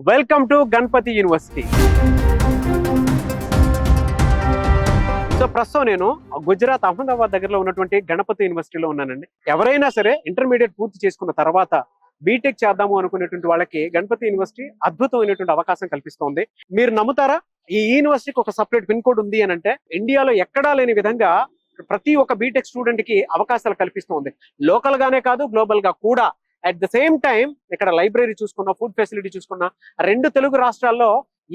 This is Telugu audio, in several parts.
Welcome to Ganpati University. So ప్రస్తుతం నేను గుజరాత్ అహ్మదాబాద్ దగ్గరలో ఉన్నటువంటి గణపతి యూనివర్సిటీలో ఉన్నానండి. ఎవరైనా సరే ఇంటర్మీడియట్ పూర్తి చేసుకున్న తర్వాత బీటెక్ చేద్దాము అనుకునేటువంటి వాళ్ళకి గణపతి యూనివర్సిటీ అద్భుతమైనటువంటి అవకాశం కల్పిస్తోంది. మీరు నమ్ముతారా? ఈ యూనివర్సిటీకి ఒక సపరేట్ పిన్ కోడ్ ఉంది అని అంటే ఇండియాలో ఎక్కడా లేని విధంగా ప్రతి ఒక్క బీటెక్ స్టూడెంట్ కి అవకాశాలు కల్పిస్తుంది. లోకల్ గానే కాదు, గ్లోబల్ గా కూడా. అట్ ద సేమ్ టైం ఇక్కడ లైబ్రరీ చూసుకున్నా, ఫుడ్ ఫెసిలిటీ చూసుకున్నా, రెండు తెలుగు రాష్ట్రాల్లో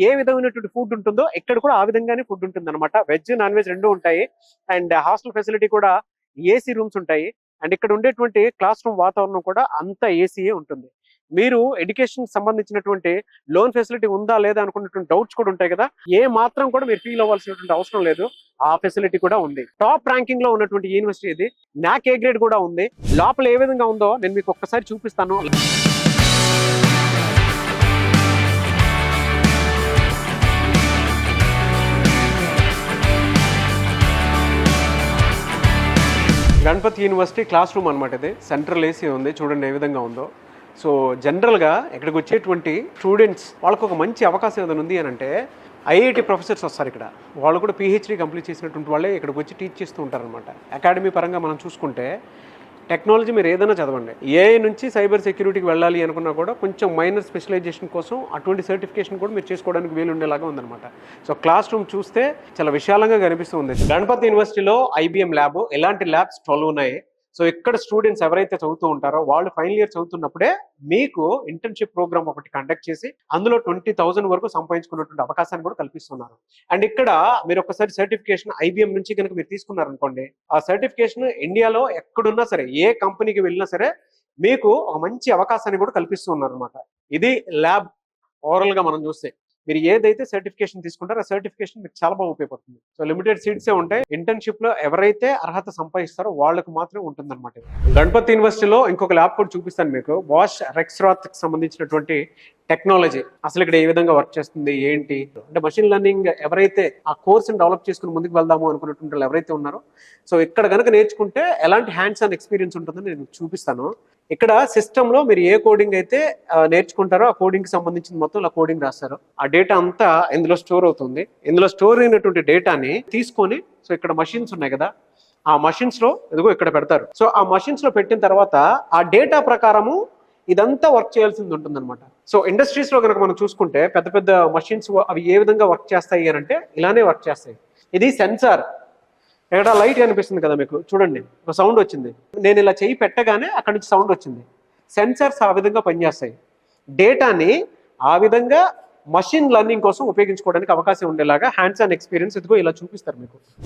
ఏ విధమైనటువంటి ఫుడ్ ఉంటుందో ఇక్కడ కూడా ఆ విధంగానే ఫుడ్ ఉంటుంది అనమాట. వెజ్, నాన్ వెజ్ రెండు ఉంటాయి. అండ్ హాస్టల్ ఫెసిలిటీ కూడా ఏసీ రూమ్స్ ఉంటాయి. అండ్ ఇక్కడ ఉండేటువంటి క్లాస్ రూమ్ వాతావరణం కూడా అంత ఏసీయే ఉంటుంది. మీరు ఎడ్యుకేషన్ సంబంధించినటువంటి లోన్ ఫెసిలిటీ ఉందా లేదా అనుకున్నటువంటి డౌట్స్ కూడా ఉంటాయి కదా, ఏ మాత్రం కూడా మీరు ఫీల్ అవ్వాల్సినటువంటి అవసరం లేదు. ఆ ఫెసిలిటీ కూడా ఉంది. టాప్ ర్యాంకింగ్ లో ఉన్నటువంటి యూనివర్సిటీ ఇది. నాక్ ఏ గ్రేడ్ కూడా ఉంది. లోపల ఏ విధంగా ఉందో నేను మీకు ఒక్కసారి చూపిస్తాను. గణపతి యూనివర్సిటీ క్లాస్ రూమ్ అనమాట. ఇది సెంట్రల్ ఏసీ ఉంది, చూడండి ఏ విధంగా ఉందో. సో జనరల్గా ఇక్కడికి వచ్చేటువంటి స్టూడెంట్స్ వాళ్ళకు ఒక మంచి అవకాశం ఏదైనా ఉంది అని అంటే ఐఐటి ప్రొఫెసర్స్ వస్తారు ఇక్కడ. వాళ్ళు కూడా పిహెచ్డీ కంప్లీట్ చేసినటువంటి వాళ్ళే ఇక్కడికి వచ్చి టీచ్ చేస్తూ ఉంటారనమాట. అకాడమీ పరంగా మనం చూసుకుంటే టెక్నాలజీ మీరు ఏదైనా చదవండి, ఏఐ నుంచి సైబర్ సెక్యూరిటీకి వెళ్ళాలి అనుకున్నా కూడా కొంచెం మైనర్ స్పెషలైజేషన్ కోసం అటువంటి సర్టిఫికేషన్ కూడా మీరు చేసుకోవడానికి వీలు ఉండేలాగా ఉందన్నమాట. సో క్లాస్ రూమ్ చూస్తే చాలా విశాలంగా కనిపిస్తుంది. గణపతి యూనివర్సిటీలో ఐబిఎం ల్యాబ్, ఎలాంటి ల్యాబ్స్ 12 ఉన్నాయి. సో ఇక్కడ స్టూడెంట్స్ ఎవరైతే చదువుతూ ఉంటారో వాళ్ళు ఫైనల్ ఇయర్ చదువుతున్నప్పుడే మీకు ఇంటర్న్షిప్ ప్రోగ్రామ్ ఒకటి కండక్ట్ చేసి అందులో 20,000 వరకు సంపాదించుకున్నటువంటి అవకాశాన్ని కూడా కల్పిస్తున్నారు. అండ్ ఇక్కడ మీరు ఒకసారి సర్టిఫికేషన్ ఐబిఎం నుంచి కనుక మీరు తీసుకున్నారనుకోండి, ఆ సర్టిఫికేషన్ ఇండియాలో ఎక్కడున్నా సరే, ఏ కంపెనీకి వెళ్ళినా సరే మీకు ఒక మంచి అవకాశాన్ని కూడా కల్పిస్తున్నారు అనమాట. ఇది ల్యాబ్ ఓవరాల్ గా మనం చూస్తే మీరు ఏదైతే సర్టిఫికేషన్ తీసుకుంటారో ఆ సర్టిఫికేషన్ మీకు చాలా బాగా ఉపయోగపడుతుంది. సో లిమిటెడ్ సీట్సే ఉంటాయి. ఇంటర్న్షిప్ లో ఎవరైతే అర్హత సంపాదిస్తారో వాళ్ళకు మాత్రమే ఉంటుంది అనమాట. గణపతి యూనివర్సిటీలో ఇంకొక ల్యాబ్ కూడా చూపిస్తాను మీకు. బాష్ రెక్స్రాత్ కి సంబంధించినటువంటి టెక్నాలజీ అసలు ఇక్కడ ఏ విధంగా వర్క్ చేస్తుంది ఏంటి అంటే, మషిన్ లెర్నింగ్ ఎవరైతే ఆ కోర్సుని డెవలప్ చేసుకుని ముందుకు వెళ్దాము అనుకున్నటువంటి వాళ్ళు ఎవరైతే ఉన్నారో, సో ఇక్కడ కనుక నేర్చుకుంటే ఎలాంటి హ్యాండ్స్ ఆన్ ఎక్స్పీరియన్స్ ఉంటుందని నేను చూపిస్తాను. ఇక్కడ సిస్టమ్ లో మీరు ఏ కోడింగ్ అయితే నేర్చుకుంటారో ఆ కోడింగ్ కి సంబంధించిన మొత్తం ఇలా కోడింగ్ రాస్తారు. ఆ డేటా అంతా ఇందులో స్టోర్ అవుతుంది. ఇందులో స్టోర్ అయినటువంటి డేటాని తీసుకొని, సో ఇక్కడ మషిన్స్ ఉన్నాయి కదా, ఆ మషిన్స్ లో ఇదిగో ఇక్కడ పెడతారు. సో ఆ మషిన్స్ లో పెట్టిన తర్వాత ఆ డేటా ప్రకారము ఇదంతా వర్క్ చేయాల్సింది ఉంటుంది అనమాట. సో ఇండస్ట్రీస్ లో కనుక మనం చూసుకుంటే పెద్ద పెద్ద మషిన్స్ అవి ఏ విధంగా వర్క్ చేస్తాయి అని అంటే ఇలానే వర్క్ చేస్తాయి. ఇది సెన్సార్. ఇక్కడ లైట్ కనిపిస్తుంది కదా మీకు, చూడండి ఒక సౌండ్ వచ్చింది. నేను ఇలా చేయి పెట్టగానే అక్కడి నుంచి సౌండ్ వచ్చింది. సెన్సార్స్ ఆ విధంగా పనిచేస్తాయి. డేటాని ఆ విధంగా మషిన్ లెర్నింగ్ కోసం ఉపయోగించుకోవడానికి అవకాశం ఉండేలాగా హ్యాండ్స్ ఆన్ ఎక్స్పీరియన్స్ ఇదిగో ఇలా చూపిస్తారు మీకు.